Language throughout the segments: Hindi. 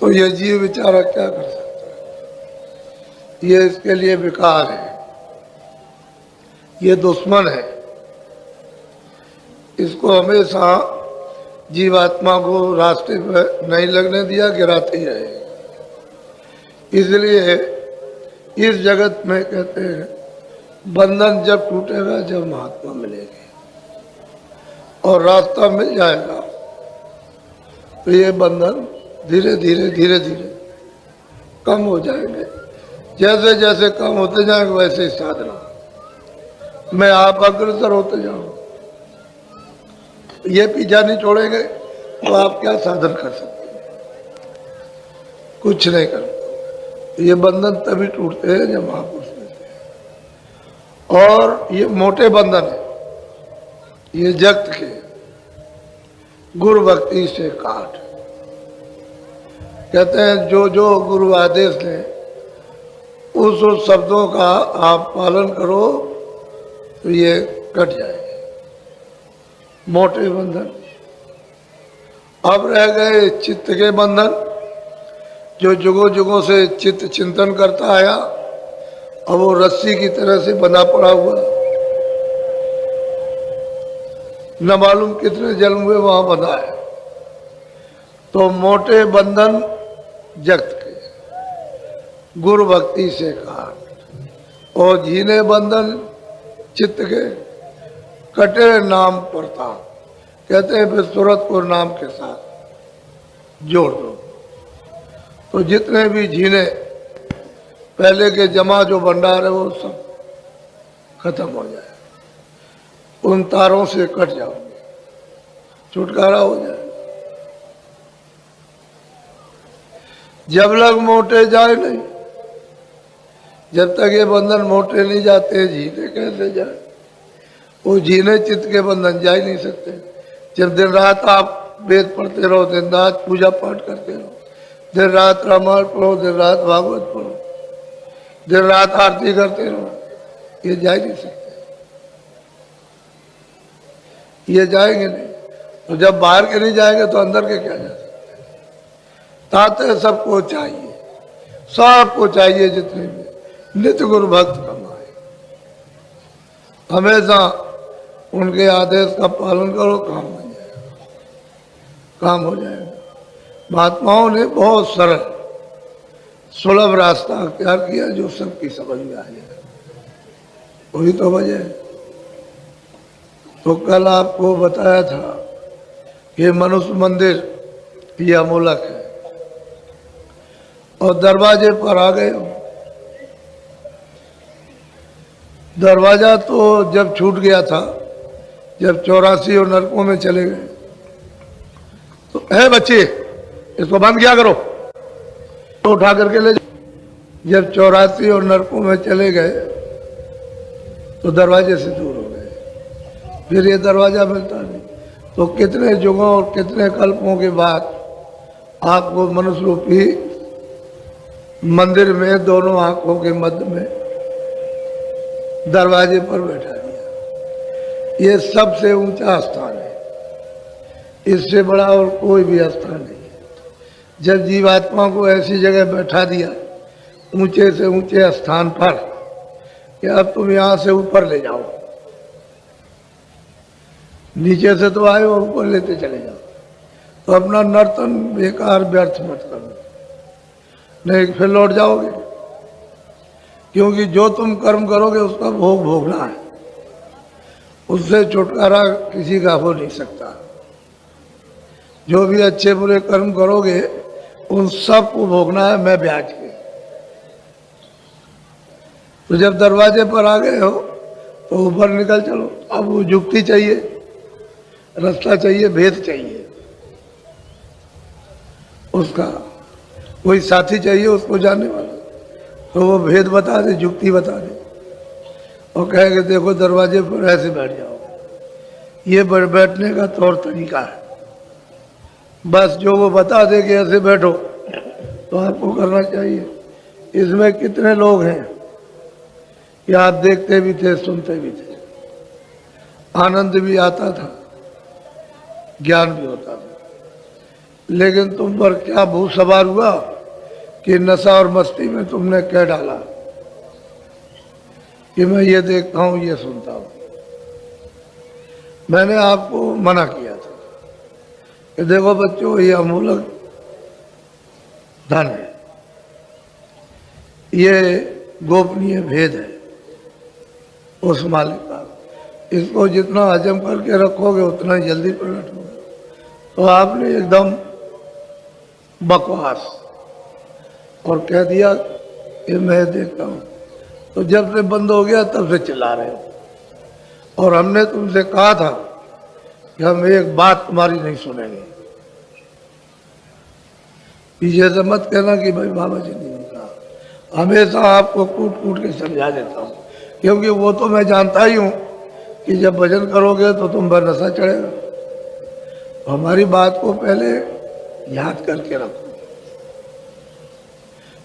तो ये जीव बेचारा क्या कर सकता है? ये इसके लिए बेकार है, ये दुश्मन है। इसको हमेशा जीवात्मा को रास्ते पर नहीं लगने दिया, गिराते ही रहे। इसलिए इस जगत में कहते हैं बंधन जब टूटेगा जब महात्मा मिलेंगे और रास्ता मिल जाएगा तो ये बंधन धीरे धीरे धीरे धीरे कम हो जाएंगे। जैसे जैसे कम होते जाएंगे वैसे ही साधना में आप अग्रसर होते जाओ। ये पीछा नहीं छोड़ेंगे तो आप क्या साधन कर सकते हैं? कुछ नहीं कर। ये बंधन तभी टूटते हैं जब महापुरुष मिलते हैं। और ये मोटे बंधन है, ये जगत के गुरु भक्ति से काट। कहते हैं जो जो गुरु आदेश दें उस शब्दों का आप पालन करो तो ये कट जाएंगे मोटे बंधन। अब रह गए चित्त के बंधन, जो जुगों जुगों से चित्त चिंतन करता आया, अब वो रस्सी की तरह से बना पड़ा हुआ, न मालूम कितने जन्म हुए वहां बंधा है। तो मोटे बंधन जगत के गुरु भक्ति से काट, और झीने बंधन चित्त के कटे नाम पड़ता। कहते हैं फिर सूरत को नाम के साथ जोड़ दो तो जितने भी झीने पहले के जमा जो भंडार है वो सब खत्म हो जाए, उन तारों से कट जाओगे, छुटकारा हो जाए। जब लग मोटे जाए नहीं, जब तक ये बंधन मोटे नहीं जाते झीने कैसे जाए? वो झीने चित्त के बंधन जा ही नहीं सकते। जब दिन रात आप वेद पढ़ते रहो, दिन रात पूजा पाठ करते रहो, दिन रात रामायण पढ़ो, दिन रात भागवत पढ़ो, दिन रात आरती करते रहो, ये जा ही नहीं सकते, ये जाएंगे नहीं। तो जब बाहर के नहीं जाएंगे तो अंदर के क्या जा सकते? ताते सबको चाहिए, सबको चाहिए जितने भी नित्य गुरु भक्त कमाए, हमेशा उनके आदेश का पालन करो, काम हो जाएगा, काम हो जाएगा। महात्माओं ने बहुत सरल सुलभ रास्ता अख्तियार किया जो सबकी समझ में आ जाए, वही तो वजह है। तो कल आपको बताया था कि मनुष्य मंदिर ये अमूलक है और दरवाजे पर आ गए हो। दरवाजा तो जब छूट गया था, जब 84 और नरकों में चले गए तो है बच्चे इसको बंद किया करो, तो उठा करके ले जाओ। जब 84 और नरकों में चले गए तो दरवाजे से दूर हो गए, फिर ये दरवाजा मिलता नहीं। तो कितने युगों और कितने कल्पों के बाद आपको मनुष्य रूपी मंदिर में दोनों आंखों के मध्य में दरवाजे पर बैठा दिया। ये सबसे ऊंचा स्थान है, इससे बड़ा और कोई भी स्थान नहीं है। जब जीवात्मा को ऐसी जगह बैठा दिया ऊंचे से ऊंचे स्थान पर कि अब तुम यहां से ऊपर ले जाओ, नीचे से तो आए और ऊपर लेते चले जाओ, तो अपना नर्तन बेकार व्यर्थ मत करो, नहीं फिर लौट जाओगे। क्योंकि जो तुम कर्म करोगे उसका भोग भोगना है, उससे छुटकारा किसी का हो नहीं सकता। जो भी अच्छे बुरे कर्म करोगे उन सब को भोगना है, मैं ब्याज के। तो जब दरवाजे पर आ गए हो तो ऊपर निकल चलो। अब वो युक्ति चाहिए, रास्ता चाहिए, भेद चाहिए, उसका कोई साथी चाहिए उसको जानने वाला, तो वो भेद बता दे, युक्ति बता दे और कहेंगे देखो दरवाजे पर ऐसे बैठ जाओ, ये बैठने का तौर तरीका है। बस जो वो बता दे कि ऐसे बैठो तो आपको करना चाहिए। इसमें कितने लोग हैं कि आप देखते भी थे, सुनते भी थे, आनंद भी आता था, ज्ञान भी होता था, लेकिन तुम पर क्या भूत सवार हुआ कि नशा और मस्ती में तुमने कह डाला कि मैं ये देखता हूं, ये सुनता हूं। मैंने आपको मना किया था कि देखो बच्चों, ये अमूलक धन है, ये गोपनीय भेद है उस मालिक का, इसको जितना हजम करके रखोगे उतना ही जल्दी प्रकट होगा। तो आपने एकदम बकवास और कह दिया कि मैं देखता हूं। तो जब से बंद हो गया तब से चिल्ला रहे हो, और हमने तुमसे कहा था कि हम एक बात तुम्हारी नहीं सुनेंगे। पीछे से मत कहना कि भाई बाबा जी ने कहा। हमेशा आपको कूट कूट के समझा देता हूँ, क्योंकि वो तो मैं जानता ही हूँ कि जब भजन करोगे तो तुम पर नशा चढ़ेगा। तो हमारी बात को पहले याद करके रखो,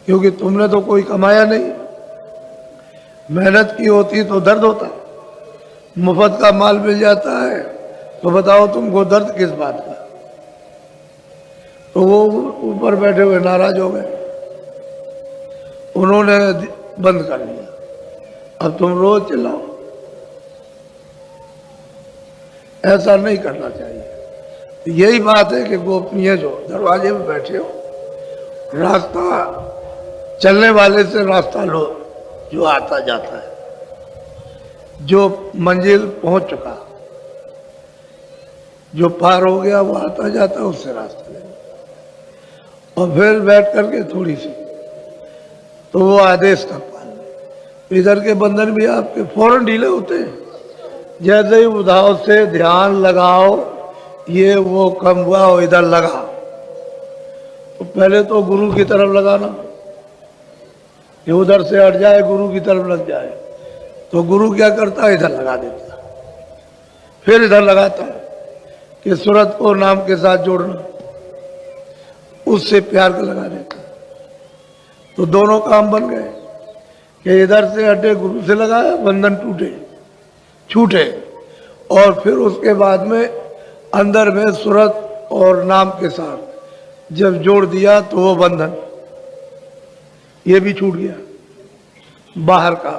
क्योंकि तुमने तो कोई कमाया नहीं, मेहनत की होती तो दर्द होता, मुफ्त का माल मिल जाता है तो बताओ तुमको दर्द किस बात का। तो वो ऊपर बैठे हुए नाराज हो गए, उन्होंने बंद कर दिया। अब तुम रोज चिल्लाओ, ऐसा नहीं करना चाहिए। यही बात है कि गोपनीय जो दरवाजे में बैठे हो, रास्ता चलने वाले से रास्ता लो, जो आता जाता है, जो मंजिल पहुंच चुका, जो पार हो गया वो आता जाता, उससे रास्ता ले। और फिर बैठ करके थोड़ी सी तो वो आदेश का पालन। इधर के बंधन भी आपके फौरन ढीले होते हैं। जैसे ही उधाव से ध्यान लगाओ, ये वो कम हुआ और इधर लगा, तो पहले तो गुरु की तरफ लगाना, ये उधर से हट जाए गुरु की तरफ लग जाए, तो गुरु क्या करता है, इधर लगा देता, फिर इधर लगाता है कि सूरत को नाम के साथ जोड़ना, उससे प्यार का लगा देता। तो दोनों काम बन गए कि इधर से हटे गुरु से लगाया, बंधन टूटे छूटे, और फिर उसके बाद में अंदर में सूरत और नाम के साथ जब जोड़ दिया तो वो बंधन ये भी छूट गया, बाहर का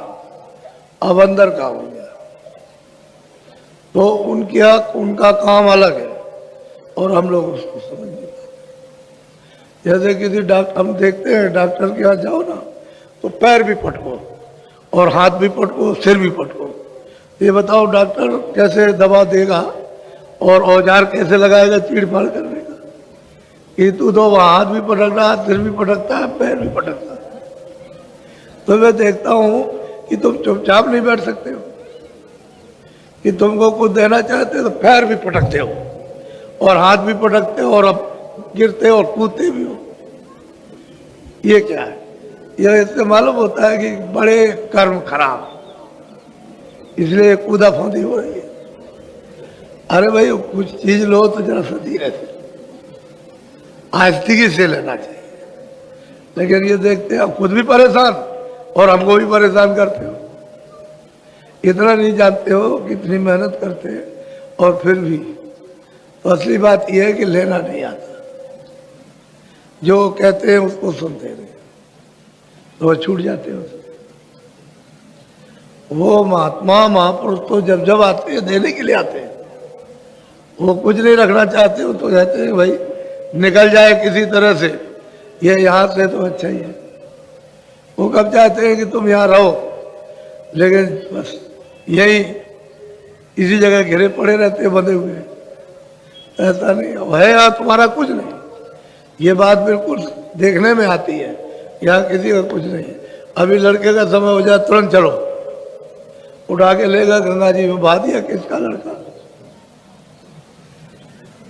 अब अंदर का हो गया। तो उनका काम अलग है और हम लोग उसको समझ नहीं पाते। जैसे किसी डॉक्टर, हम देखते हैं डॉक्टर के यहाँ जाओ ना तो पैर भी पटको और हाथ भी पटको, सिर भी पटको। ये बताओ डॉक्टर कैसे दवा देगा और औजार कैसे लगाएगा चीड़ फाड़ करने का? कि तू तो वहाँ हाथ भी पटक रहा है, सिर भी पटकता है, पैर भी पटकता है। तो मैं देखता हूँ कि तुम चुपचाप नहीं बैठ सकते हो, कि तुमको कुछ देना चाहते हो तो पैर भी पटकते हो और हाथ भी पटकते हो और अब गिरते और कूदते भी हो। ये क्या है? यह इससे मालूम होता है कि बड़े कर्म खराब, इसलिए कूदा फांदी हो रही है। अरे भाई कुछ चीज लो तो जरा सा धीरे से आस्तिकी से लेना चाहिए। लेकिन ये देखते हैं खुद भी परेशान और हमको भी परेशान करते हो। इतना नहीं जानते हो कितनी मेहनत करते हैं और फिर भी। तो असली बात यह है कि लेना नहीं आता, जो कहते हैं उसको सुनते रहे तो वो छूट जाते हो। वो महात्मा महापुरुष तो जब जब आते हैं देने के लिए आते हैं, वो कुछ नहीं रखना चाहते हो तो कहते हैं भाई निकल जाए किसी तरह से, ये यहाँ से तो अच्छा ही है। वो कब चाहते हैं कि तुम यहाँ रहो, लेकिन बस यही इसी जगह घिरे पड़े रहते बंधे हुए। ऐसा नहीं है, यहाँ तुम्हारा कुछ नहीं। ये बात बिल्कुल देखने में आती है, यहाँ किसी का कुछ नहीं है। अभी लड़के का समय हो जाए तुरंत चलो, उठा के लेगा गंगा जी में बहा दिया। किसका लड़का,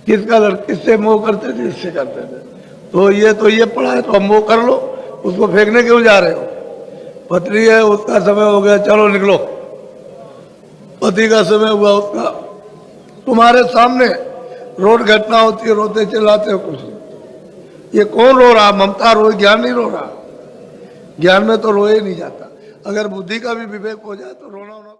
किसका लड़का? किससे मोह करते थे, इससे करते थे। तो ये पड़ा है तो हम मोह कर लो, उसको फेंकने क्यों जा रहे हो? पत्नी है, उसका समय हो गया, चलो निकलो। पति का समय हुआ उसका, तुम्हारे सामने रोड घटना होती है, रोते चिल्लाते हो कुछ नहीं। ये कौन रो रहा? ममता रोए, ज्ञान नहीं रो रहा। ज्ञान में तो रोए नहीं जाता। अगर बुद्धि का भी विवेक हो जाए तो रोना होना